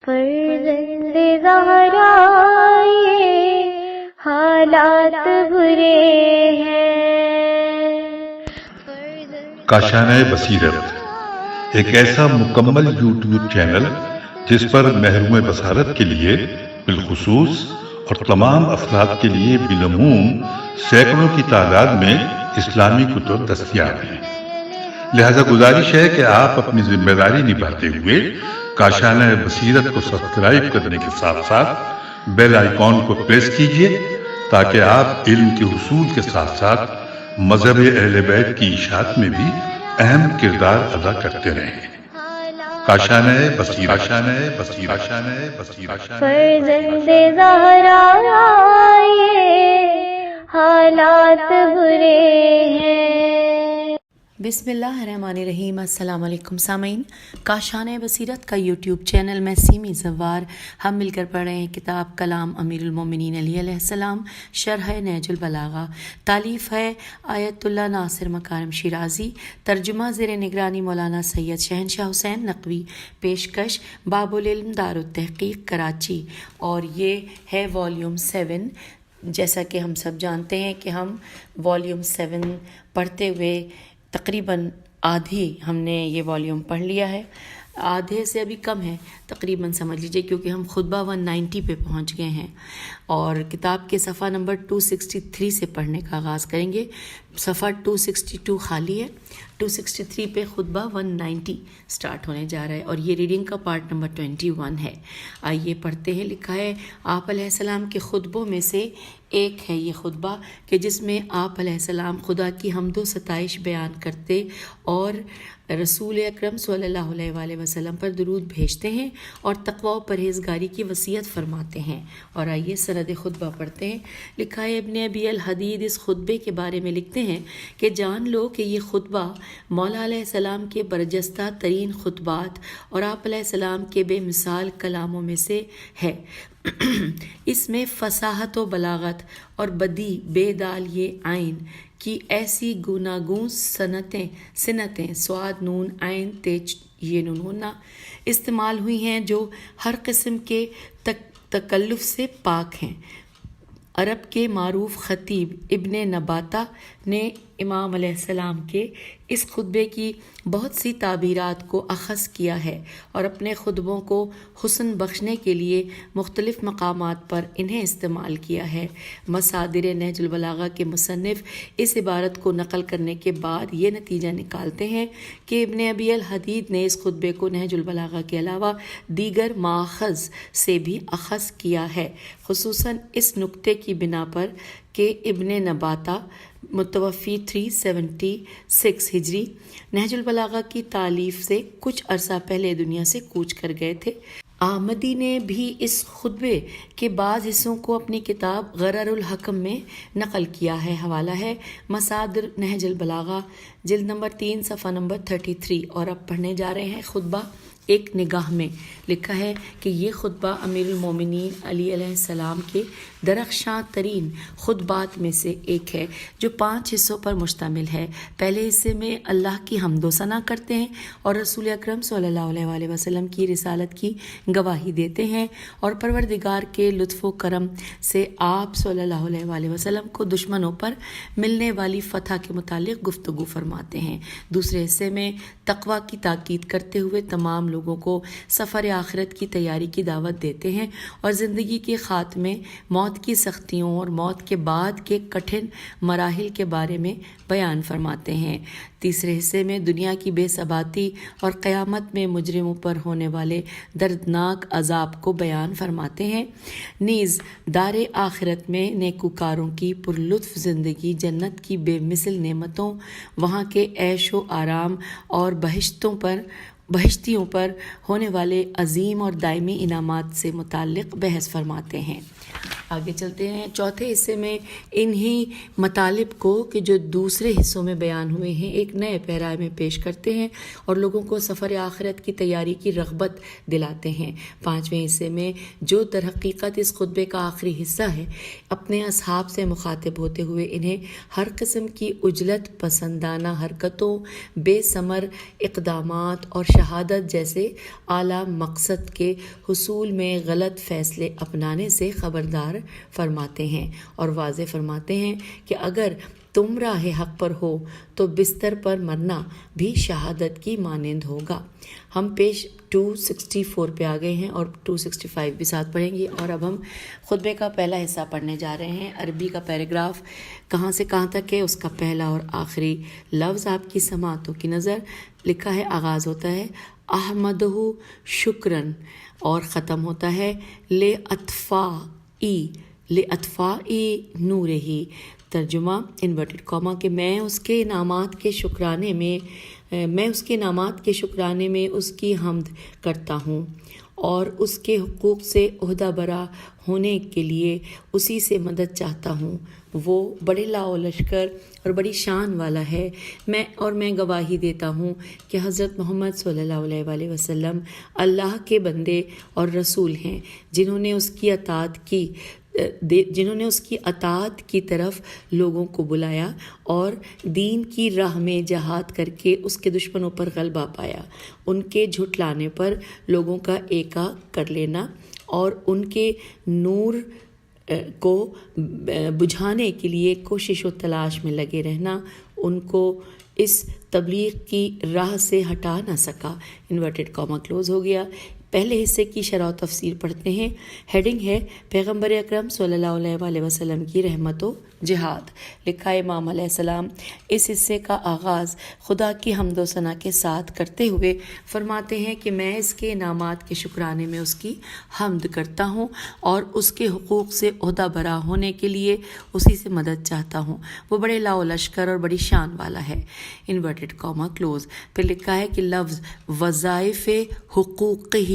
فرزند زہرا یہ حالات برے ہیں۔ کاشانۂ بصیرت ایک ایسا مکمل یوٹیوب چینل جس پر محروم بصارت کے لیے بالخصوص اور تمام افراد کے لیے بالعموم سینکڑوں کی تعداد میں اسلامی کتب دستیاب ہیں۔ لہذا گزارش ہے کہ آپ اپنی ذمہ داری نبھاتے ہوئے کاشانۂ بصیرت کو سبسکرائب کرنے کے ساتھ ساتھ بیل آئیکن کو پریس کیجیے تاکہ آپ علم کے حصول کے ساتھ ساتھ مذہب اہل بیت کی اشاعت میں بھی اہم کردار ادا کرتے رہیں۔ کاشانۂ بصیرت، کاشانۂ بصیرت، کاشانۂ بصیرت۔ فرزند زہرا یہ حالات برے ہیں۔ بسم اللہ الرحمن الرحیم۔ السلام علیکم سامعین، کاشانۂ بصیرت کا یوٹیوب چینل میں سیمی زوار ہم مل کر پڑھ رہے ہیں کتاب کلام امیر المومنین علی علیہ السلام، شرح نہج البلاغہ، تالیف ہے آیت اللہ ناصر مکارم شیرازی، ترجمہ زیر نگرانی مولانا سید شہنشاہ حسین نقوی، پیشکش باب العلم دار التحقیق کراچی، اور یہ ہے والیوم 7۔ جیسا کہ ہم سب جانتے ہیں کہ ہم والیوم 7 پڑھتے ہوئے تقریباً آدھی ہم نے یہ والیوم پڑھ لیا ہے، آدھے سے ابھی کم ہے تقریباً سمجھ لیجئے، کیونکہ ہم خطبہ 190 پہ پہنچ گئے ہیں اور کتاب کے صفحہ نمبر 263 سے پڑھنے کا آغاز کریں گے۔ صفحہ 262 خالی ہے، 263 پہ خطبہ 190 سٹارٹ ہونے جا رہا ہے اور یہ ریڈنگ کا پارٹ نمبر 21 ہے۔ آئیے پڑھتے ہیں۔ لکھا ہے آپ علیہ السلام کے خطبوں میں سے ایک ہے یہ خطبہ کہ جس میں آپ علیہ السلام خدا کی حمد و ستائش بیان کرتے اور رسول اکرم صلی اللہ علیہ وآلہ وسلم پر درود بھیجتے ہیں اور تقوی و پرہیزگاری کی وصیت فرماتے ہیں۔ اور آئیے سند خطبہ پڑھتے ہیں۔ لکھا ہے ابن ابی الحدید اس خطبے کے بارے میں لکھتے ہیں کہ جان لو کہ یہ خطبہ مولا علیہ السلام کے برجستہ ترین خطبات اور آپ علیہ السلام کے بے مثال کلاموں میں سے ہے۔ اس میں فصاحت و بلاغت اور بدی بے دال یہ عین کی ایسی گوناگون سنتیں سواد نون عین تیج یہ نونہ استعمال ہوئی ہیں جو ہر قسم کے تکلف سے پاک ہیں۔ عرب کے معروف خطیب ابن نباتہ نے امام علیہ السلام کے اس خطبے کی بہت سی تعبیرات کو اخذ کیا ہے اور اپنے خطبوں کو حسن بخشنے کے لیے مختلف مقامات پر انہیں استعمال کیا ہے۔ مصادر نہج البلاغہ کے مصنف اس عبارت کو نقل کرنے کے بعد یہ نتیجہ نکالتے ہیں کہ ابن ابی الحدید نے اس خطبے کو نہج البلاغہ کے علاوہ دیگر ماخذ سے بھی اخذ کیا ہے، خصوصاً اس نکتے کی بنا پر کہ ابن نباتہ متوفی 376 ہجری نہج البلاغہ کی تالیف سے کچھ عرصہ پہلے دنیا سے کوچ کر گئے تھے۔ احمدی نے بھی اس خطبے کے بعض حصوں کو اپنی کتاب غرر الحکم میں نقل کیا ہے۔ حوالہ ہے مصادر نہج البلاغہ جلد نمبر 3 صفحہ نمبر 33۔ اور اب پڑھنے جا رہے ہیں خطبہ ایک نگاہ میں۔ لکھا ہے کہ یہ خطبہ امیر المومنین علی علیہ السلام کے درخشاں ترین خطبات میں سے ایک ہے جو 5 حصوں پر مشتمل ہے۔ پہلے حصے میں اللہ کی حمد و ثنا کرتے ہیں اور رسول اکرم صلی اللہ علیہ وآلہ وسلم کی رسالت کی گواہی دیتے ہیں اور پروردگار کے لطف و کرم سے آپ صلی اللہ علیہ وآلہ وسلم کو دشمنوں پر ملنے والی فتح کے متعلق گفتگو فرماتے ہیں۔ دوسرے حصے میں تقوی کی تاکید کرتے ہوئے تمام لوگوں کو سفر آخرت کی تیاری کی دعوت دیتے ہیں اور زندگی کے خاتمے، موت کی سختیوں اور موت کے بعد کے کٹھن مراحل کے بارے میں بیان فرماتے ہیں۔ تیسرے حصے میں دنیا کی بے ثباتی اور قیامت میں مجرموں پر ہونے والے دردناک عذاب کو بیان فرماتے ہیں۔ نیز دار آخرت میں نیکوکاروں کی پرلطف زندگی، جنت کی بے مثل نعمتوں، وہاں کے عیش و آرام اور بہشتیوں پر ہونے والے عظیم اور دائمی انعامات سے متعلق بحث فرماتے ہیں۔ آگے چلتے ہیں چوتھے حصے میں انہی مطالب کو کہ جو دوسرے حصوں میں بیان ہوئے ہیں ایک نئے پیرائے میں پیش کرتے ہیں اور لوگوں کو سفر آخرت کی تیاری کی رغبت دلاتے ہیں۔ پانچویں حصے میں جو در حقیقت اس خطبے کا آخری حصہ ہے، اپنے اصحاب سے مخاطب ہوتے ہوئے انہیں ہر قسم کی عجلت پسندانہ حرکتوں، بے ثمر اقدامات اور شہادت جیسے اعلیٰ مقصد کے حصول میں غلط فیصلے اپنانے سے خبردار فرماتے ہیں اور واضح فرماتے ہیں کہ اگر تم راہ حق پر ہو تو بستر پر مرنا بھی شہادت کی مانند ہوگا۔ ہم پیج 264 پہ آ گئے ہیں اور 265 بھی ساتھ پڑھیں گے، اور اب ہم خطبے کا پہلا حصہ پڑھنے جا رہے ہیں۔ عربی کا پیراگراف کہاں سے کہاں تک ہے، اس کا پہلا اور آخری لفظ آپ کی سماعتوں کی نظر۔ لکھا ہے، آغاز ہوتا ہے احمدہ شکرن اور ختم ہوتا ہے لے اطفائی نور ہی۔ ترجمہ انورٹڈ کاما کہ میں اس کے انعامات کے شکرانے میں اس کی حمد کرتا ہوں اور اس کے حقوق سے عہدہ برا ہونے کے لیے اسی سے مدد چاہتا ہوں۔ وہ بڑے لا و لشکر اور بڑی شان والا ہے۔ میں گواہی دیتا ہوں کہ حضرت محمد صلی اللہ علیہ وآلہ وسلم اللہ کے بندے اور رسول ہیں، جنہوں نے اس کی اطاعت کی طرف لوگوں کو بلایا اور دین کی راہ میں جہاد کر کے اس کے دشمنوں پر غلبہ پایا، ان کے جھٹلانے پر لوگوں کا ایکا کر لینا اور ان کے نور کو بجھانے کے لیے کوشش و تلاش میں لگے رہنا ان کو اس تبلیغ کی راہ سے ہٹا نہ سکا۔ انورٹڈ کاما کلوز ہو گیا۔ پہلے حصے کی شرح و تفسیر پڑھتے ہیں۔ ہیڈنگ ہے پیغمبر اکرم صلی اللہ علیہ وآلہ وسلم کی رحمت و جہاد۔ لکھا ہے امام علیہ السلام اس حصے کا آغاز خدا کی حمد و ثنا کے ساتھ کرتے ہوئے فرماتے ہیں کہ میں اس کے انعامات کے شکرانے میں اس کی حمد کرتا ہوں اور اس کے حقوق سے عہدہ برا ہونے کے لیے اسی سے مدد چاہتا ہوں۔ وہ بڑے لا و لشکر اور بڑی شان والا ہے۔ Inverted comma close. پھر لکھا ہے کہ لفظ وظائف حقوقی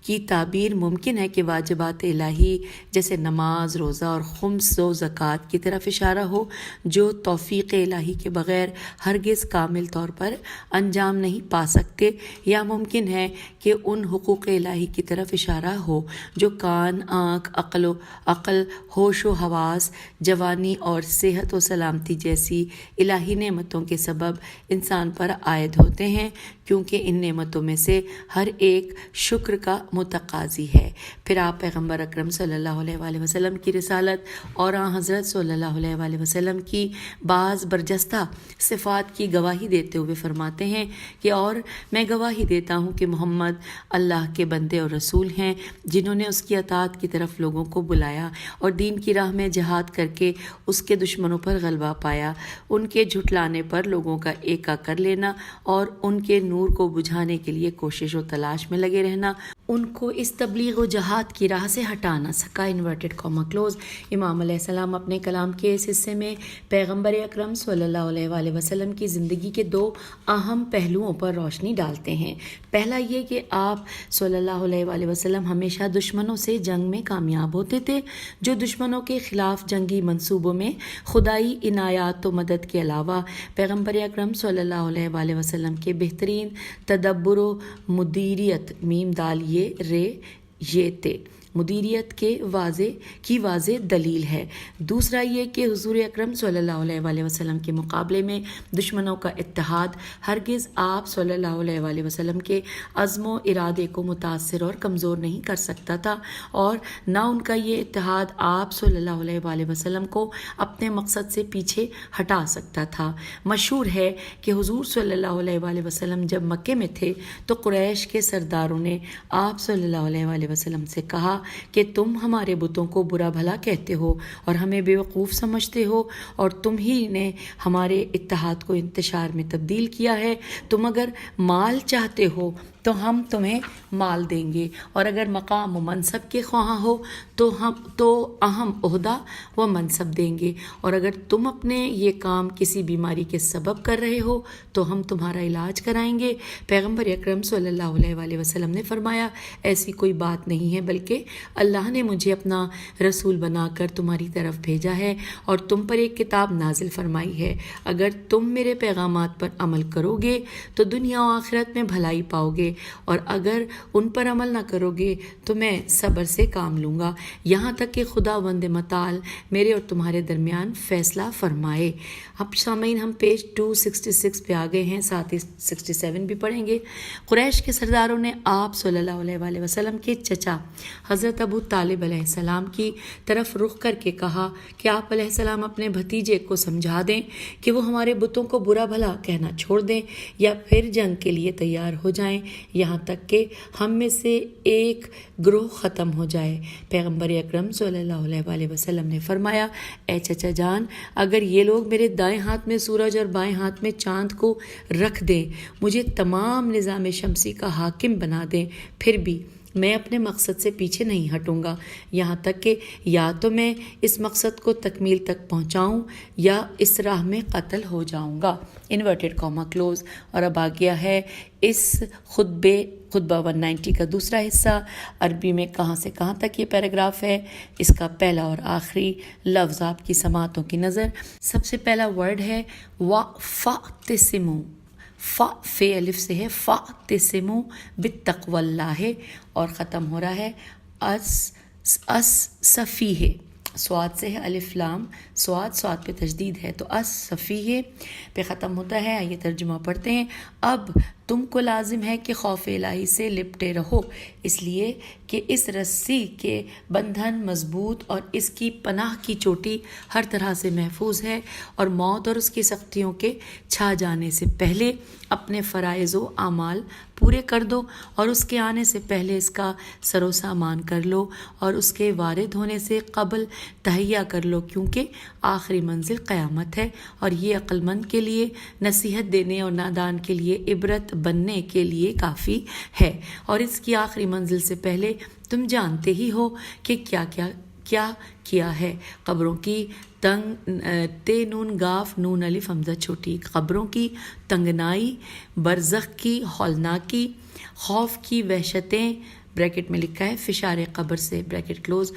کی تعبیر ممکن ہے کہ واجبات الہی جیسے نماز، روزہ اور خمس و زکوٰۃ کی طرف اشارہ ہو، جو توفیق الہی کے بغیر ہرگز کامل طور پر انجام نہیں پا سکتے، یا ممکن ہے کہ ان حقوق الہی کی طرف اشارہ ہو جو کان، آنکھ، عقل، ہوش و حواس، جوانی اور صحت و سلامتی جیسی الہی نعمتوں کے سبب انسان پر عائد ہوتے ہیں، کیونکہ ان نعمتوں میں سے ہر ایک شکر کا متقاضی ہے۔ پھر آپ پیغمبر اکرم صلی اللہ علیہ وآلہ وسلم کی رسالت اور حضرت صلی اللہ علیہ وآلہ وسلم کی بعض برجستہ صفات کی گواہی دیتے ہوئے فرماتے ہیں کہ اور میں گواہی دیتا ہوں کہ محمد اللہ کے بندے اور رسول ہیں، جنہوں نے اس کی اطاعت کی طرف لوگوں کو بلایا اور دین کی راہ میں جہاد کر کے اس کے دشمنوں پر غلبہ پایا، ان کے جھٹلانے پر لوگوں کا ایکا کر لینا اور ان کے نور کو بجھانے کے لیے کوشش و تلاش میں لگے رہنا ان کو اس تبلیغ و جہاد کی راہ سے ہٹا نہ سکا۔ Inverted comma close. امام علیہ السلام اپنے کلام کے اس حصے میں پیغمبر اکرم صلی اللہ علیہ وآلہ وسلم کی زندگی کے دو اہم پہلوؤں پر روشنی ڈالتے ہیں۔ پہلا یہ کہ آپ صلی اللہ علیہ وآلہ وسلم ہمیشہ دشمنوں سے جنگ میں کامیاب ہوتے تھے، جو دشمنوں کے خلاف جنگی منصوبوں میں خدائی عنایات و مدد کے علاوہ پیغمبر اکرم صلی اللہ علیہ وآلہ وسلم کے بہترین تدبر و مدیریت میم دال یہ تے مدیریت کے واضح دلیل ہے۔ دوسرا یہ کہ حضور اکرم صلی اللہ علیہ وآلہ وسلم کے مقابلے میں دشمنوں کا اتحاد ہرگز آپ صلی اللہ علیہ وآلہ وسلم کے عزم و ارادے کو متاثر اور کمزور نہیں کر سکتا تھا، اور نہ ان کا یہ اتحاد آپ صلی اللہ علیہ وآلہ وسلم کو اپنے مقصد سے پیچھے ہٹا سکتا تھا۔ مشہور ہے کہ حضور صلی اللہ علیہ وآلہ وسلم جب مکے میں تھے تو قریش کے سرداروں نے آپ صلی اللہ علیہ وآلہ وسلم سے کہا کہ تم ہمارے بتوں کو برا بھلا کہتے ہو اور ہمیں بیوقوف سمجھتے ہو، اور تم ہی نے ہمارے اتحاد کو انتشار میں تبدیل کیا ہے۔ تم اگر مال چاہتے ہو تو ہم تمہیں مال دیں گے، اور اگر مقام و منصب کے خواہاں ہو تو اہم عہدہ و منصب دیں گے، اور اگر تم اپنے یہ کام کسی بیماری کے سبب کر رہے ہو تو ہم تمہارا علاج کرائیں گے۔ پیغمبر اکرم صلی اللہ علیہ وآلہ وسلم نے فرمایا، ایسی کوئی بات نہیں ہے، بلکہ اللہ نے مجھے اپنا رسول بنا کر تمہاری طرف بھیجا ہے اور تم پر ایک کتاب نازل فرمائی ہے۔ اگر تم میرے پیغامات پر عمل کرو گے تو دنیا و آخرت میں بھلائی پاؤ گے، اور اگر ان پر عمل نہ کرو گے تو میں صبر سے کام لوں گا، یہاں تک کہ خداوند متعال میرے اور تمہارے درمیان فیصلہ فرمائے۔ اب سامعین ہم پیج 266 پہ آ گئے ہیں، ساتھ ہی 67 بھی پڑھیں گے۔ قریش کے سرداروں نے آپ صلی اللہ علیہ وآلہ وسلم کے چچا حضرت ابو طالب علیہ السلام کی طرف رخ کر کے کہا کہ آپ علیہ السلام اپنے بھتیجے کو سمجھا دیں کہ وہ ہمارے بتوں کو برا بھلا کہنا چھوڑ دیں یا پھر جنگ کے لیے تیار ہو جائیں، یہاں تک کہ ہم میں سے ایک گروہ ختم ہو جائے۔ پیغمبر اکرم صلی اللہ علیہ وآلہ وسلم نے فرمایا، اے چچا جان، اگر یہ لوگ میرے دائیں ہاتھ میں سورج اور بائیں ہاتھ میں چاند کو رکھ دیں، مجھے تمام نظام شمسی کا حاکم بنا دیں، پھر بھی میں اپنے مقصد سے پیچھے نہیں ہٹوں گا، یہاں تک کہ یا تو میں اس مقصد کو تکمیل تک پہنچاؤں یا اس راہ میں قتل ہو جاؤں گا۔ Inverted comma close. اور اب آ گیا ہے اس خطبہ 190 کا دوسرا حصہ، عربی میں کہاں سے کہاں تک یہ پیراگراف ہے، اس کا پہلا اور آخری لفظ آپ کی سماعتوں کی نظر۔ سب سے پہلا ورڈ ہے وَفَاعْتَصِمُوا، فا فے الف سے ہے، فَاعْتَصِمُوا بِالتَّقْوَى اللَّہِ، اور ختم ہو رہا ہے اس صفیہ، سواد سے ہے، الف لام سواد پہ تشدید ہے تو اس صفیہ پہ ختم ہوتا ہے۔ آئیے ترجمہ پڑھتے ہیں۔ اب تم کو لازم ہے کہ خوف الہی سے لپٹے رہو، اس لیے کہ اس رسی کے بندھن مضبوط اور اس کی پناہ کی چوٹی ہر طرح سے محفوظ ہے، اور موت اور اس کی سختیوں کے چھا جانے سے پہلے اپنے فرائض و اعمال پورے کر دو، اور اس کے آنے سے پہلے اس کا سر و سامان کر لو، اور اس کے وارد ہونے سے قبل تہیا کر لو، کیونکہ آخری منزل قیامت ہے، اور یہ عقل مند کے لیے نصیحت دینے اور نادان کے لیے عبرت بننے کے لیے کافی ہے۔ اور اس کی آخری منزل سے پہلے تم جانتے ہی ہو کہ کیا کیا ہے۔ قبروں کی تے نون گاف نون الف حمزہ چھوٹی، قبروں کی تنگنائی، برزخ کی ہولناکی، خوف کی وحشتیں، بریکٹ میں لکھا ہے فشار قبر سے، بریکٹ کلوز،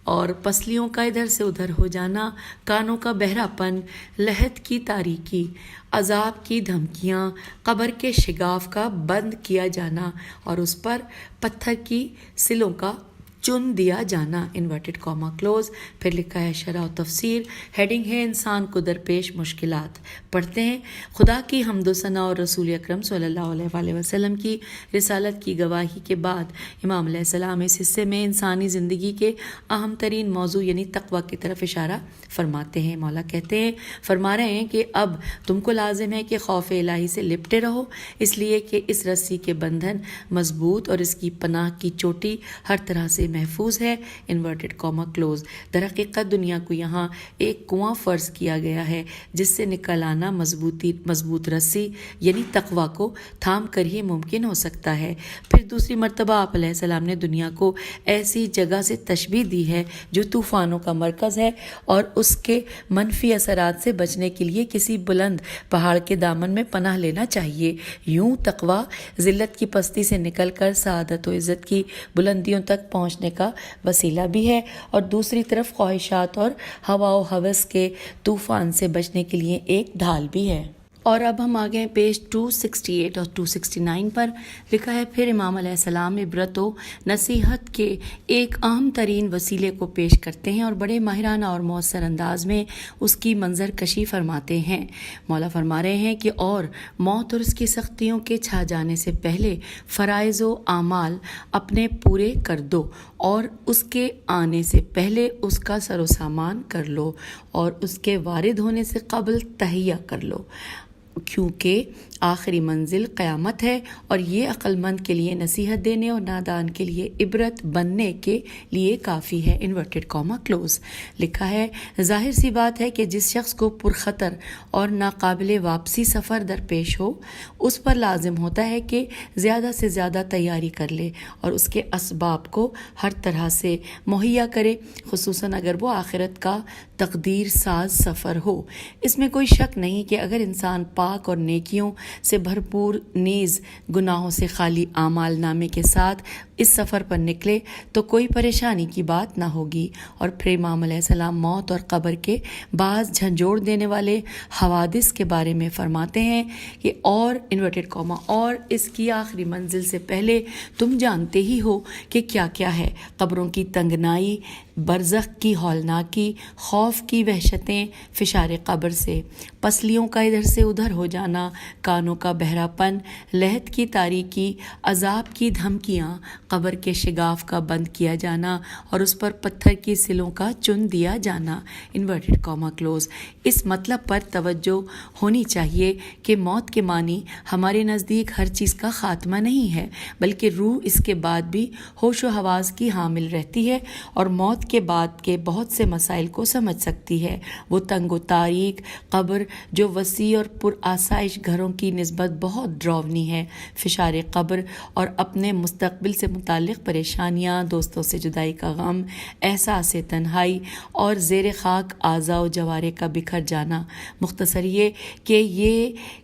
اور پسلیوں کا ادھر سے ادھر ہو جانا، کانوں کا بہرا پن، لحد کی تاریکی، عذاب کی دھمکیاں، قبر کے شگاف کا بند کیا جانا اور اس پر پتھر کی سلوں کا چن دیا جانا، انورٹڈ کاما کلوز۔ پھر لکھا ہے شرح و تفسیر، ہیڈنگ ہے انسان کو درپیش مشکلات۔ پڑھتے ہیں، خدا کی حمد و ثنا اور رسول اکرم صلی اللہ علیہ وآلہ وسلم کی رسالت کی گواہی کے بعد امام علیہ السلام اس حصے میں انسانی زندگی کے اہم ترین موضوع یعنی تقویٰ کی طرف اشارہ فرماتے ہیں۔ مولا کہتے ہیں، فرما رہے ہیں کہ اب تم کو لازم ہے کہ خوف الہی سے لپٹے رہو، اس لیے کہ اس رسی کے بندھن مضبوط اور اس کی پناہ کی چوٹی ہر طرح سے محفوظ ہے، انورٹڈ کاما کلوز۔ در حقیقت دنیا کو یہاں ایک کنواں فرض کیا گیا ہے جس سے نکل آنا مضبوط رسی یعنی تقویٰ کو تھام کر ہی ممکن ہو سکتا ہے۔ پھر دوسری مرتبہ آپ علیہ السلام نے دنیا کو ایسی جگہ سے تشبیہ دی ہے جو طوفانوں کا مرکز ہے، اور اس کے منفی اثرات سے بچنے کے لیے کسی بلند پہاڑ کے دامن میں پناہ لینا چاہیے۔ یوں تقویٰ ذلت کی پستی سے نکل کر سعادت و عزت کی بلندیوں تک پہنچنے کا وسیلہ بھی ہے، اور دوسری طرف خواہشات اور ہوا و ہوس کے طوفان سے بچنے کے لیے ایک ڈھال بھی ہے۔ اور اب ہم آگے ہیں پیج 268 اور 269 پر، لکھا ہے پھر امام علیہ السلام عبرت و نصیحت کے ایک اہم ترین وسیلے کو پیش کرتے ہیں اور بڑے ماہرانہ اور مؤثر انداز میں اس کی منظر کشی فرماتے ہیں۔ مولا فرما رہے ہیں کہ اور موت اور اس کی سختیوں کے چھا جانے سے پہلے فرائض و اعمال اپنے پورے کر دو، اور اس کے آنے سے پہلے اس کا سر و سامان کر لو، اور اس کے وارد ہونے سے قبل تہیا کر لو۔ کیونکہ آخری منزل قیامت ہے، اور یہ عقل مند کے لیے نصیحت دینے اور نادان کے لیے عبرت بننے کے لیے کافی ہے۔ انورٹڈ کاما کلوز لکھا ہے، ظاہر سی بات ہے کہ جس شخص کو پرخطر اور ناقابل واپسی سفر درپیش ہو، اس پر لازم ہوتا ہے کہ زیادہ سے زیادہ تیاری کر لے اور اس کے اسباب کو ہر طرح سے مہیا کرے، خصوصاً اگر وہ آخرت کا تقدیر ساز سفر ہو۔ اس میں کوئی شک نہیں کہ اگر انسان پاک اور نیکیوں سے بھرپور نیز گناہوں سے خالی اعمال نامے کے ساتھ اس سفر پر نکلے تو کوئی پریشانی کی بات نہ ہوگی۔ اور پھر امام علیہ السلام موت اور قبر کے بعض جھنجھوڑ دینے والے حوادث کے بارے میں فرماتے ہیں کہ اور انورٹڈ کاما اور اس کی آخری منزل سے پہلے تم جانتے ہی ہو کہ کیا کیا ہے، قبروں کی تنگنائی، برزخ کی ہولناکی، خوف کی وحشتیں فشار قبر سے، پسلیوں کا ادھر سے ادھر ہو جانا، کانوں کا بہرا پن، لحد کی تاریکی، عذاب کی دھمکیاں، قبر کے شگاف کا بند کیا جانا اور اس پر پتھر کی سلوں کا چن دیا جانا۔ Inverted comma close. اس مطلب پر توجہ ہونی چاہیے کہ موت کے معنی ہمارے نزدیک ہر چیز کا خاتمہ نہیں ہے، بلکہ روح اس کے بعد بھی ہوش و حواس کی حامل رہتی ہے اور موت کے بعد کے بہت سے مسائل کو سمجھ سکتی ہے۔ وہ تنگ و تاریک قبر جو وسیع اور پر آسائش گھروں کی نسبت بہت ڈراؤنی ہے، فشار قبر اور اپنے مستقبل سے متعلق پریشانیاں، دوستوں سے جدائی کا غم، احساس تنہائی اور زیر خاک اعضاء و جوارح کا بکھر جانا، مختصر یہ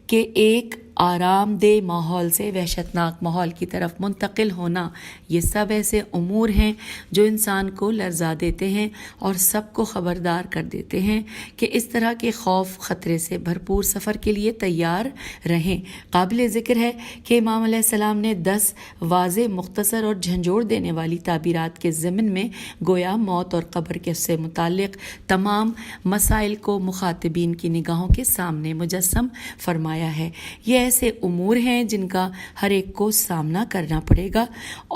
کہ ایک آرام دہ ماحول سے وحشتناک ماحول کی طرف منتقل ہونا، یہ سب ایسے امور ہیں جو انسان کو لرزا دیتے ہیں اور سب کو خبردار کر دیتے ہیں کہ اس طرح کے خوف خطرے سے بھرپور سفر کے لیے تیار رہیں۔ قابل ذکر ہے کہ امام علیہ السلام نے 10 واضح، مختصر اور جھنجھوڑ دینے والی تعبیرات کے ضمن میں گویا موت اور قبر کے سے متعلق تمام مسائل کو مخاطبین کی نگاہوں کے سامنے مجسم فرمایا ہے۔ یہ ایسے امور ہیں جن کا ہر ایک کو سامنا کرنا پڑے گا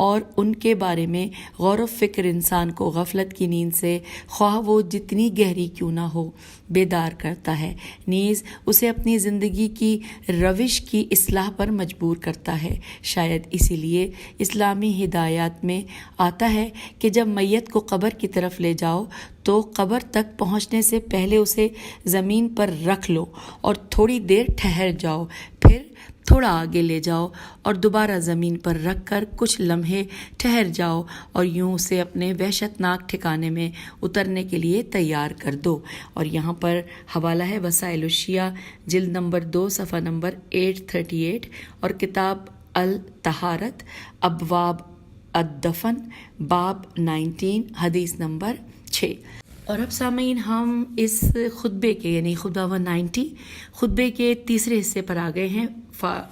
اور ان کے بارے میں غور و فکر انسان کو غفلت کی نیند سے، خواہ وہ جتنی گہری کیوں نہ ہو، بیدار کرتا ہے، نیز اسے اپنی زندگی کی روش کی اصلاح پر مجبور کرتا ہے۔ شاید اسی لیے اسلامی ہدایات میں آتا ہے کہ جب میت کو قبر کی طرف لے جاؤ تو قبر تک پہنچنے سے پہلے اسے زمین پر رکھ لو اور تھوڑی دیر ٹھہر جاؤ، پھر تھوڑا آگے لے جاؤ اور دوبارہ زمین پر رکھ کر کچھ لمحے ٹھہر جاؤ اور یوں اسے اپنے وحشتناک ٹھکانے میں اترنے کے لیے تیار کر دو۔ اور یہاں پر حوالہ ہے وسائل الشیعہ، جلد نمبر 2، صفحہ نمبر 838 اور کتاب الطہارت، ابواب الدفن، باب 19، حدیث نمبر 6۔ اور اب سامعین ہم اس خطبے کے یعنی خطبہ 190 خطبے کے تیسرے حصے پر آ گئے ہیں۔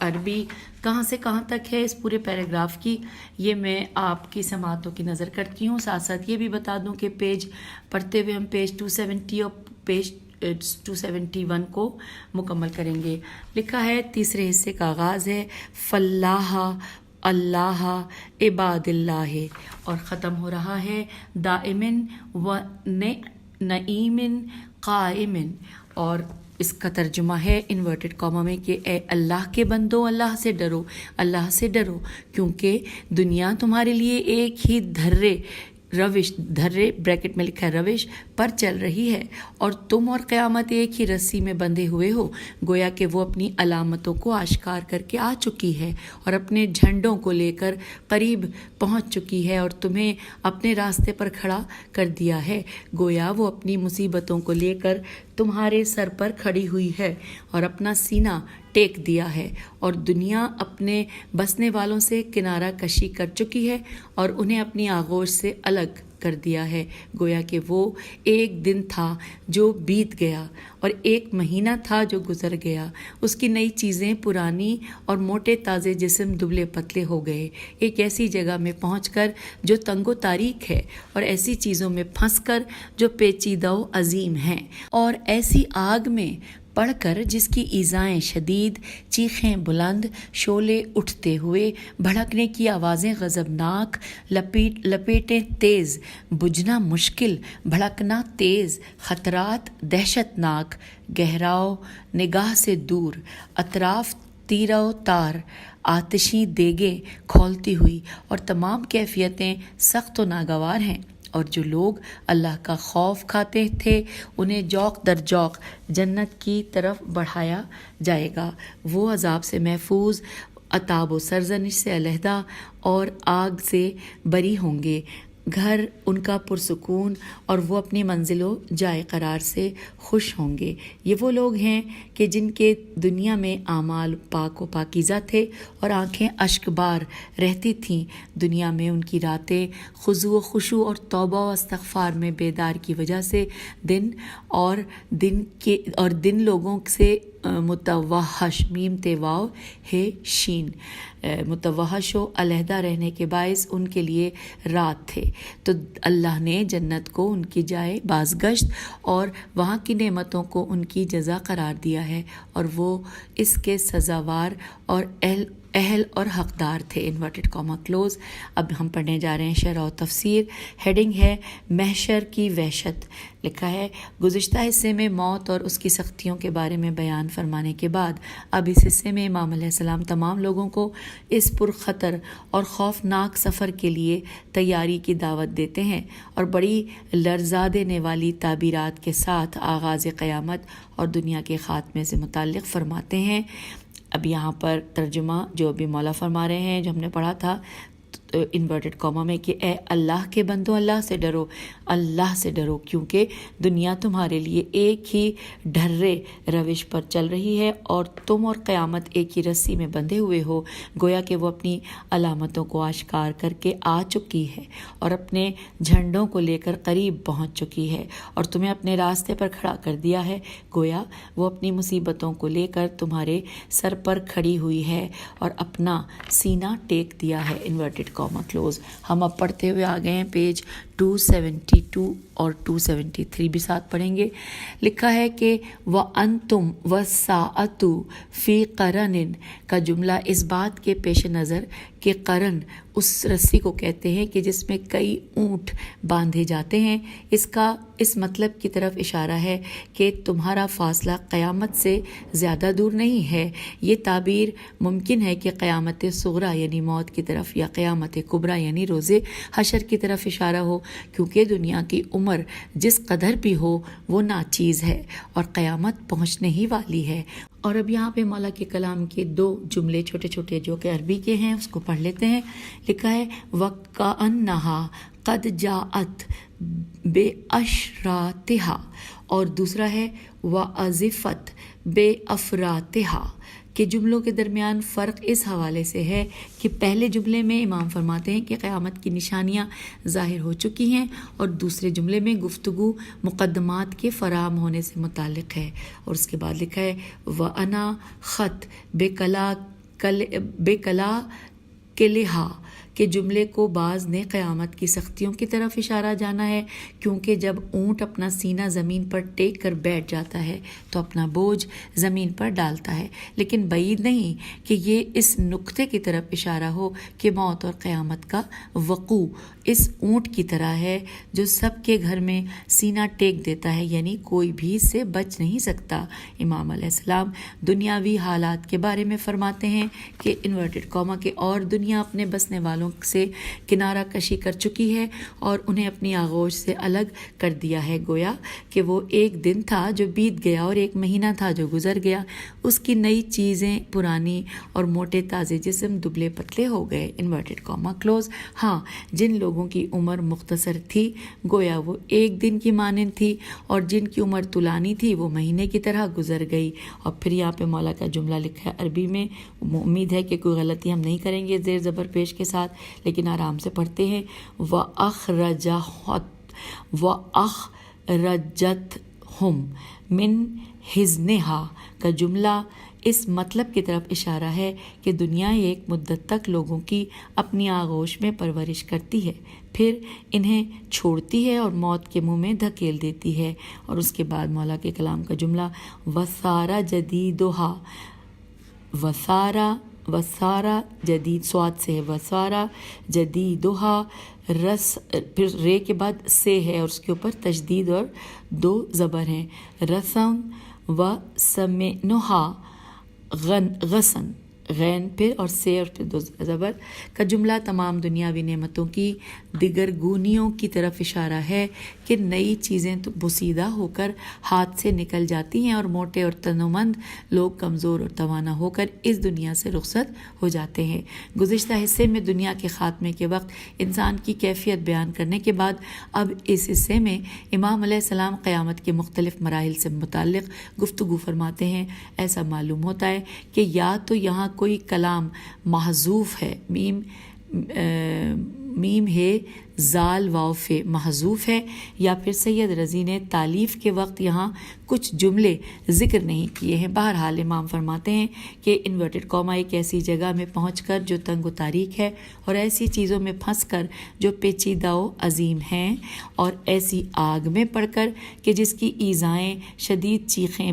عربی کہاں سے کہاں تک ہے اس پورے پیراگراف کی، یہ میں آپ کی سماعتوں کی نظر کرتی ہوں۔ ساتھ ساتھ یہ بھی بتا دوں کہ پیج پڑھتے ہوئے ہم پیج 270 اور پیج 271 کو مکمل کریں گے۔ لکھا ہے، تیسرے حصے کا آغاز ہے فلاح اللہ عباد اللہ، اور ختم ہو رہا ہے دائمن و نعیمن قائمن، اور اس کا ترجمہ ہے انورٹڈ کاما میں کہ اے اللہ کے بندو، اللہ سے ڈرو، اللہ سے ڈرو، کیونکہ دنیا تمہارے لیے ایک ہی دھرے بریکٹ میں لکھا ہے روش پر چل رہی ہے اور تم اور قیامت ایک ہی رسی میں بندھے ہوئے ہو۔ گویا کہ وہ اپنی علامتوں کو آشکار کر کے آ چکی ہے اور اپنے جھنڈوں کو لے کر قریب پہنچ چکی ہے اور تمہیں اپنے راستے پر کھڑا کر دیا ہے۔ گویا وہ اپنی مصیبتوں کو لے کر تمہارے سر پر کھڑی ہوئی ہے اور اپنا سینہ ٹیک دیا ہے، اور دنیا اپنے بسنے والوں سے کنارہ کشی کر چکی ہے اور انہیں اپنی آغوش سے الگ کر دیا ہے۔ گویا کہ وہ ایک دن تھا جو بیت گیا اور ایک مہینہ تھا جو گزر گیا، اس کی نئی چیزیں پرانی اور موٹے تازے جسم دبلے پتلے ہو گئے، ایک ایسی جگہ میں پہنچ کر جو تنگ و تاریک ہے، اور ایسی چیزوں میں پھنس کر جو پیچیدہ و عظیم ہیں، اور ایسی آگ میں پڑھ کر جس کی ایذائیں شدید، چیخیں بلند، شعلے اٹھتے ہوئے، بھڑکنے کی آوازیں غضبناک، لپیٹیں تیز، بجھنا مشکل، بھڑکنا تیز، خطرات دہشت ناک، گہراؤ نگاہ سے دور، اطراف تیرہ و تار، آتشی دیگیں کھولتی ہوئی، اور تمام کیفیتیں سخت و ناگوار ہیں۔ اور جو لوگ اللہ کا خوف کھاتے تھے انہیں جوق در جوق جنت کی طرف بڑھایا جائے گا۔ وہ عذاب سے محفوظ، عتاب و سرزنش سے علیحدہ اور آگ سے بری ہوں گے۔ گھر ان کا پرسکون اور وہ اپنی منزل و جائے قرار سے خوش ہوں گے۔ یہ وہ لوگ ہیں کہ جن کے دنیا میں اعمال پاک و پاکیزہ تھے اور آنکھیں اشک بار رہتی تھیں۔ دنیا میں ان کی راتیں خضوع و خشوع اور توبہ و استغفار میں بیدار کی وجہ سے دن لوگوں سے متوحش، میم تے واو ہے شین، متوحش و علیحدہ رہنے کے باعث ان کے لیے رات تھے۔ تو اللہ نے جنت کو ان کی جائے بازگشت اور وہاں کی نعمتوں کو ان کی جزا قرار دیا ہے، اور وہ اس کے سزاوار اور اہل اور حقدار تھے۔ Inverted comma close. اب ہم پڑھنے جا رہے ہیں شرح و تفسیر۔ ہیڈنگ ہے محشر کی وحشت۔ لکھا ہے گزشتہ حصے میں موت اور اس کی سختیوں کے بارے میں بیان فرمانے کے بعد اب اس حصے میں امام علیہ السلام تمام لوگوں کو اس پرخطر اور خوفناک سفر کے لیے تیاری کی دعوت دیتے ہیں، اور بڑی لرزا دینے والی تعبیرات کے ساتھ آغاز قیامت اور دنیا کے خاتمے سے متعلق فرماتے ہیں۔ اب یہاں پر ترجمہ جو ابھی مولا فرما رہے ہیں، جو ہم نے پڑھا تھا انورٹڈ کاما میں، کہ اے اللہ کے بندو، اللہ سے ڈرو، اللہ سے ڈرو، کیونکہ دنیا تمہارے لیے ایک ہی ڈھرے روش پر چل رہی ہے اور تم اور قیامت ایک ہی رسی میں بندھے ہوئے ہو۔ گویا کہ وہ اپنی علامتوں کو آشکار کر کے آ چکی ہے اور اپنے جھنڈوں کو لے کر قریب پہنچ چکی ہے اور تمہیں اپنے راستے پر کھڑا کر دیا ہے۔ گویا وہ اپنی مصیبتوں کو لے کر تمہارے سر پر کھڑی ہوئی ہے اور اپنا سینہ ٹیک دیا ہے۔ Inverted comma close. ہم اب پڑھتے ہوئے آ گئے ہیں پیج 272 اور 273 بھی ساتھ پڑھیں گے۔ لکھا ہے کہ وَأَنْتُمْ وَالسَّاعَةُ فِي قَرَنٍ کا جملہ اس بات کے پیش نظر کہ قرن اس رسی کو کہتے ہیں کہ جس میں کئی اونٹ باندھے جاتے ہیں، اس مطلب کی طرف اشارہ ہے کہ تمہارا فاصلہ قیامت سے زیادہ دور نہیں ہے۔ یہ تعبیر ممکن ہے کہ قیامت صغریٰ یعنی موت کی طرف یا قیامت کبریٰ یعنی روز حشر کی طرف اشارہ ہو، کیونکہ دنیا کی عمر جس قدر بھی ہو وہ ناچیز ہے اور قیامت پہنچنے ہی والی ہے۔ اور اب یہاں پہ مولا کے کلام کے دو جملے چھوٹے چھوٹے جو کہ عربی کے ہیں اس کو پڑھ لیتے ہیں۔ لکھا ہے وَكَأَنَّهَا قَدْ جَاءَتْ بِأَشْرَاطِهَا، اور دوسرا ہے وَأَزِفَتْ بِأَفْرَاطِهَا، کہ جملوں کے درمیان فرق اس حوالے سے ہے کہ پہلے جملے میں امام فرماتے ہیں کہ قیامت کی نشانیاں ظاہر ہو چکی ہیں، اور دوسرے جملے میں گفتگو مقدمات کے فراہم ہونے سے متعلق ہے۔ اور اس کے بعد لکھا ہے وَأَنَا خَطْ بِكَلَا كِلِهَا، کہ جملے کو بعض نے قیامت کی سختیوں کی طرف اشارہ جانا ہے، کیونکہ جب اونٹ اپنا سینہ زمین پر ٹیک کر بیٹھ جاتا ہے تو اپنا بوجھ زمین پر ڈالتا ہے، لیکن بعید نہیں کہ یہ اس نقطے کی طرف اشارہ ہو کہ موت اور قیامت کا وقوع اس اونٹ کی طرح ہے جو سب کے گھر میں سینہ ٹیک دیتا ہے، یعنی کوئی بھی اس سے بچ نہیں سکتا۔ امام علیہ السلام دنیاوی حالات کے بارے میں فرماتے ہیں کہ انورٹڈ کاما کے اور دنیا اپنے بسنے والوں سے کنارہ کشی کر چکی ہے اور انہیں اپنی آغوش سے الگ کر دیا ہے۔ گویا کہ وہ ایک دن تھا جو بیت گیا اور ایک مہینہ تھا جو گزر گیا، اس کی نئی چیزیں پرانی اور موٹے تازے جسم دبلے پتلے ہو گئے۔ Inverted comma close. ہاں، جن لوگوں کی عمر مختصر تھی گویا وہ ایک دن کی مانند تھی، اور جن کی عمر طولانی تھی وہ مہینے کی طرح گزر گئی۔ اور پھر یہاں پہ مولا کا جملہ لکھا ہے عربی میں، امید ہے کہ کوئی غلطی ہم نہیں کریں گے زیر زبر پیش کے ساتھ، لیکن آرام سے پڑھتے ہیں۔ وَأَخْرَجَتْهُمْ مِنْ حِزْنِهَا کا جملہ اس مطلب کی طرف اشارہ ہے کہ دنیا ایک مدت تک لوگوں کی اپنی آغوش میں پرورش کرتی ہے، پھر انہیں چھوڑتی ہے اور موت کے منہ میں دھکیل دیتی ہے۔ اور اس کے بعد مولا کے کلام کا جملہ وسارا جدیدہا، وسارا جدید سواد سے ہے، وسارا جدیدہا، رس پھر رے کے بعد سے ہے اور اس کے اوپر تشدید اور 2 زبر ہیں، رسن و سمنہا غسن، غین پھر اور سے اور پھر 2 زبر کا جملہ تمام دنیاوی نعمتوں کی دگرگونیوں کی طرف اشارہ ہے کہ نئی چیزیں تو بوسیدہ ہو کر ہاتھ سے نکل جاتی ہیں اور موٹے اور تنومند لوگ کمزور اور توانا ہو کر اس دنیا سے رخصت ہو جاتے ہیں۔ گزشتہ حصے میں دنیا کے خاتمے کے وقت انسان کی کیفیت بیان کرنے کے بعد اب اس حصے میں امام علیہ السلام قیامت کے مختلف مراحل سے متعلق گفتگو فرماتے ہیں۔ ایسا معلوم ہوتا ہے کہ یا تو یہاں کوئی کلام محذوف ہے، میم ہے زال واف محذوف ہے، یا پھر سید رضی نے تالیف کے وقت یہاں کچھ جملے ذکر نہیں کیے ہیں۔ بہرحال امام فرماتے ہیں کہ انورٹڈ کاما ایک ایسی جگہ میں پہنچ کر جو تنگ و تاریک ہے اور ایسی چیزوں میں پھنس کر جو پیچیدہ و عظیم ہیں، اور ایسی آگ میں پڑ کر کہ جس کی ایذائیں شدید چیخیں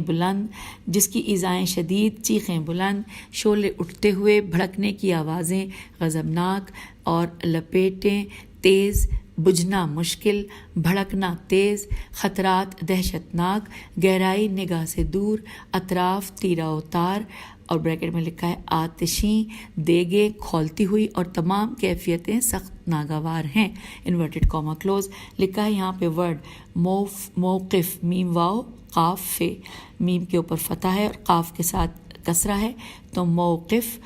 بلند، شعلے اٹھتے ہوئے بھڑکنے کی آوازیں غضبناک اور لپیٹیں تیز، بجھنا مشکل، بھڑکنا تیز، خطرات دہشت ناک، گہرائی نگاہ سے دور، اطراف تیرہ و تار، اور بریکٹ میں لکھا ہے آتشیں دیگیں کھولتی ہوئی، اور تمام کیفیتیں سخت ناگوار ہیں، انورٹڈ کاما کلوز۔ لکھا ہے یہاں پہ ورڈ موقف، میم واو قاف فے، میم کے اوپر فتح ہے اور قاف کے ساتھ کسرہ ہے، تو موقف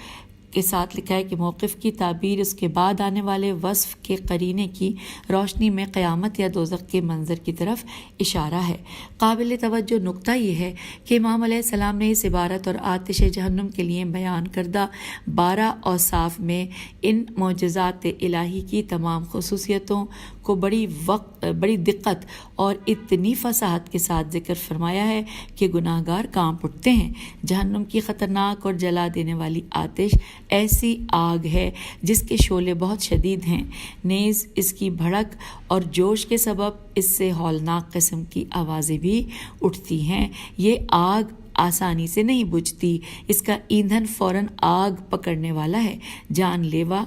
کے ساتھ لکھا ہے کہ موقف کی تعبیر اس کے بعد آنے والے وصف کے قرینے کی روشنی میں قیامت یا دوزخ کے منظر کی طرف اشارہ ہے۔ قابل توجہ نقطہ یہ ہے کہ امام علیہ السلام نے اس عبارت اور آتش جہنم کے لیے بیان کردہ 12 اوصاف میں ان معجزات الہی کی تمام خصوصیتوں کو بڑی دقت اور اتنی فصاحت کے ساتھ ذکر فرمایا ہے کہ گناہ گار کانپ اٹھتے ہیں۔ جہنم کی خطرناک اور جلا دینے والی آتش ایسی آگ ہے جس کے شعلے بہت شدید ہیں، نیز اس کی بھڑک اور جوش کے سبب اس سے ہولناک قسم کی آوازیں بھی اٹھتی ہیں۔ یہ آگ آسانی سے نہیں بجھتی، اس کا ایندھن فوراً آگ پکڑنے والا ہے، جان لیوا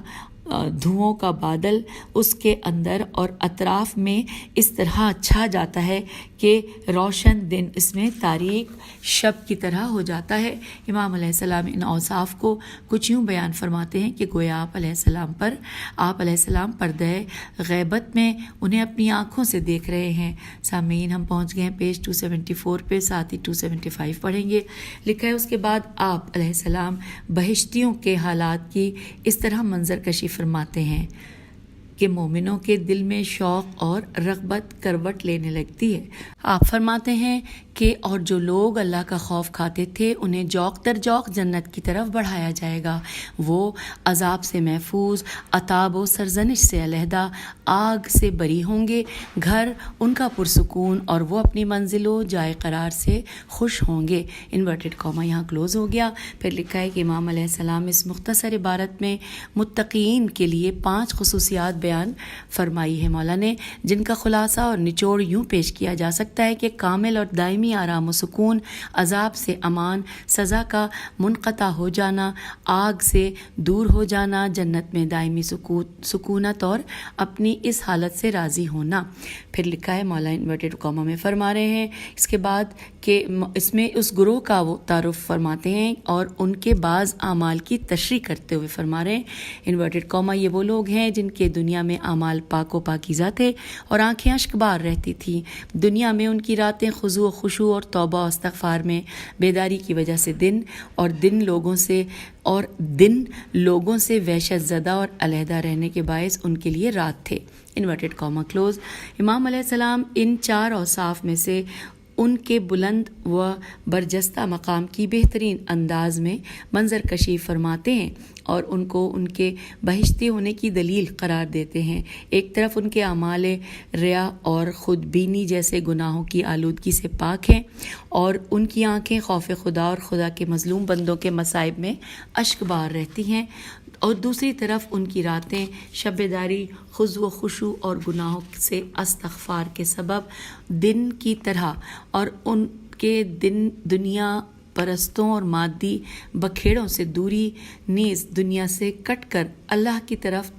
دھوؤں کا بادل اس کے اندر اور اطراف میں اس طرح چھا جاتا ہے کہ روشن دن اس میں تاریک شب کی طرح ہو جاتا ہے۔ امام علیہ السلام ان اوصاف کو کچھ یوں بیان فرماتے ہیں کہ گویا آپ علیہ السلام پردہ غیبت میں انہیں اپنی آنکھوں سے دیکھ رہے ہیں۔ سامعین، ہم پہنچ گئے ہیں پیج 274 پہ، ساتھ ہی 275 پڑھیں گے۔ لکھا ہے اس کے بعد آپ علیہ السلام بہشتیوں کے حالات کی اس طرح منظر کشی فرماتے ہیں کہ مومنوں کے دل میں شوق اور رغبت کروٹ لینے لگتی ہے۔ آپ فرماتے ہیں کہ اور جو لوگ اللہ کا خوف کھاتے تھے انہیں جوق در جوق جنت کی طرف بڑھایا جائے گا، وہ عذاب سے محفوظ، عتاب و سرزنش سے علیحدہ، آگ سے بری ہوں گے، گھر ان کا پرسکون اور وہ اپنی منزل و جائے قرار سے خوش ہوں گے۔ انورٹڈ کاما یہاں کلوز ہو گیا۔ پھر لکھا ہے کہ امام علیہ السلام اس مختصر عبارت میں متقین کے لیے 5 خصوصیات بیان فرمائی ہے مولا نے، جن کا خلاصہ اور نچوڑ یوں پیش کیا جا سکتا ہے کہ کامل اور دائمی آرام و سکون، عذاب سے امان، سزا کا منقطع ہو جانا، آگ سے دور ہو جانا، جنت میں دائمی سکونت اور اپنی اس حالت سے راضی ہونا۔ پھر لکھا ہے مولا انورٹڈ کاما میں فرما رہے ہیں اس کے بعد کہ اس میں اس گروہ کا وہ تعارف فرماتے ہیں اور ان کے بعض اعمال کی تشریح کرتے ہوئے فرما رہے ہیں انورٹڈ کاما یہ وہ لوگ ہیں جن کے دنیا میں اعمال پاک و پاکیزہ تھے اور آنکھیں اشک بار رہتی تھیں۔ دنیا میں ان کی راتیں خضوع و خشوع اور توبہ و استغفار میں بیداری کی وجہ سے دن لوگوں سے وحشت زدہ اور علیحدہ رہنے کے باعث ان کے لیے رات تھے۔ Inverted comma close. امام علیہ السلام ان 4 اوصاف میں سے ان کے بلند و برجستہ مقام کی بہترین انداز میں منظر کشی فرماتے ہیں اور ان کو ان کے بہشتی ہونے کی دلیل قرار دیتے ہیں۔ ایک طرف ان کے اعمال ریا اور خود بینی جیسے گناہوں کی آلودگی سے پاک ہیں اور ان کی آنکھیں خوف خدا اور خدا کے مظلوم بندوں کے مصائب میں اشک بار رہتی ہیں، اور دوسری طرف ان کی راتیں شب بیداری، خضوع و خشوع اور گناہوں سے استغفار کے سبب دن کی طرح، اور ان کے دن دنیا پرستوں اور مادی بکھیڑوں سے دوری نیز دنیا سے کٹ کر اللہ کی طرف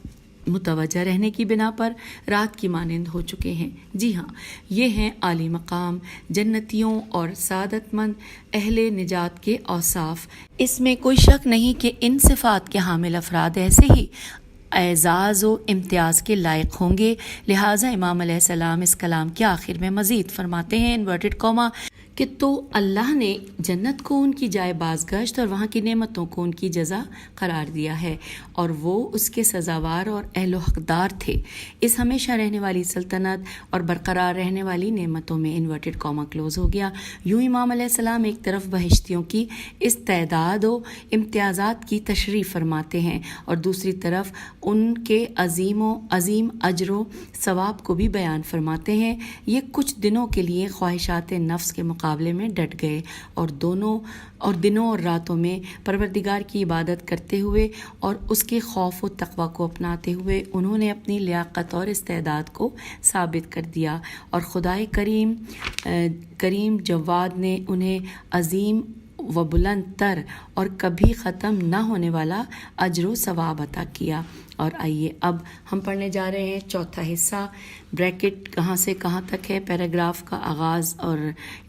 متوجہ رہنے کی بنا پر رات کی مانند ہو چکے ہیں۔ جی ہاں، یہ ہیں عالی مقام جنتیوں اور سعادت مند اہل نجات کے اوصاف۔ اس میں کوئی شک نہیں کہ ان صفات کے حامل افراد ایسے ہی اعزاز و امتیاز کے لائق ہوں گے۔ لہٰذا امام علیہ السلام اس کلام کے آخر میں مزید فرماتے ہیں انورٹڈ کوما کہ تو اللہ نے جنت کو ان کی جائے بازگشت اور وہاں کی نعمتوں کو ان کی جزا قرار دیا ہے، اور وہ اس کے سزاوار اور اہل و حقدار تھے اس ہمیشہ رہنے والی سلطنت اور برقرار رہنے والی نعمتوں میں۔ انورٹڈ کوما کلوز ہو گیا۔ یوں امام علیہ السلام ایک طرف بہشتیوں کی اس تعداد و امتیازات کی تشریح فرماتے ہیں اور دوسری طرف ان کے عظیم اجر و ثواب کو بھی بیان فرماتے ہیں۔ یہ کچھ دنوں کے لیے خواہشات نفس کے مقابلے میں ڈٹ گئے اور دنوں اور راتوں میں پروردگار کی عبادت کرتے ہوئے اور اس کے خوف و تقوی کو اپناتے ہوئے انہوں نے اپنی لیاقت اور استعداد کو ثابت کر دیا، اور خدائے کریم جواد نے انہیں عظیم و بلند تر اور کبھی ختم نہ ہونے والا اجر و ثواب عطا کیا۔ اور آئیے اب ہم پڑھنے جا رہے ہیں چوتھا حصہ۔ بریکٹ کہاں سے کہاں تک ہے؟ پیراگراف کا آغاز اور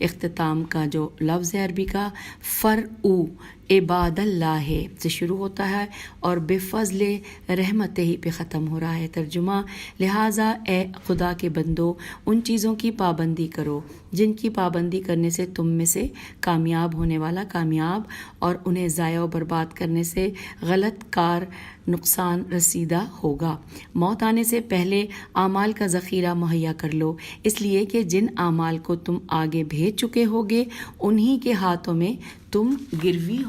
اختتام کا جو لفظ ہے عربی کا فرعو عباد اللہ سے شروع ہوتا ہے اور بے فضل رحمت ہی پہ ختم ہو رہا ہے۔ ترجمہ: لہٰذا اے خدا کے بندو، ان چیزوں کی پابندی کرو جن کی پابندی کرنے سے تم میں سے کامیاب ہونے والا کامیاب، اور انہیں ضائع و برباد کرنے سے غلط کار نقصان رسیدہ ہوگا۔ موت آنے سے پہلے اعمال کا ذخیرہ مہیا کر لو، اس لیے کہ جن اعمال کو تم آگے بھیج چکے ہوگے انہی کے ہاتھوں میں تم گروی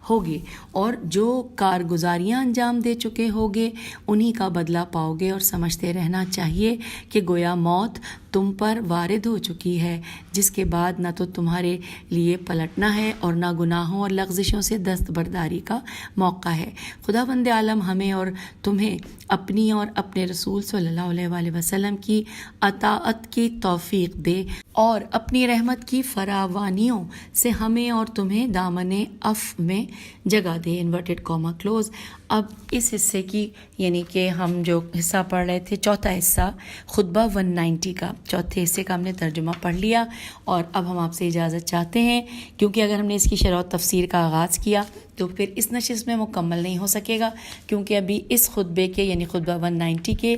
ہوگے، اور جو کارگزاریاں انجام دے چکے ہوگے انہی کا بدلہ پاؤ گے، اور سمجھتے رہنا چاہیے کہ گویا موت تم پر وارد ہو چکی ہے، جس کے بعد نہ تو تمہارے لیے پلٹنا ہے اور نہ گناہوں اور لغزشوں سے دستبرداری کا موقع ہے۔ خدا بند عالم ہمیں اور تمہیں اپنی اور اپنے رسول صلی اللہ علیہ وآلہ وسلم کی اطاعت کی توفیق دے، اور اپنی رحمت کی فراوانیوں سے ہمیں اور تمہیں دامن عف میں جگہ دے۔ انورٹڈ کوما کلوز۔ اب اس حصے کی یعنی کہ ہم جو حصہ پڑھ رہے تھے چوتھا حصہ خطبہ 190 کا، چوتھے حصے کا ہم نے ترجمہ پڑھ لیا، اور اب ہم آپ سے اجازت چاہتے ہیں کیونکہ اگر ہم نے اس کی شرح و تفسیر کا آغاز کیا تو پھر اس نشست میں مکمل نہیں ہو سکے گا، کیونکہ ابھی اس خطبے کے یعنی خطبہ 190 کے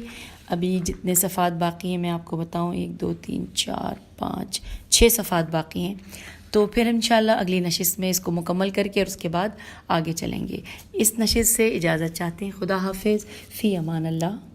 ابھی جتنے صفحات باقی ہیں میں آپ کو بتاؤں، 1 2 3 4 5 6 صفحات باقی ہیں، تو پھر انشاءاللہ اگلی نشست میں اس کو مکمل کر کے اور اس کے بعد آگے چلیں گے۔ اس نشست سے اجازت چاہتے ہیں۔ خدا حافظ، فی امان اللہ۔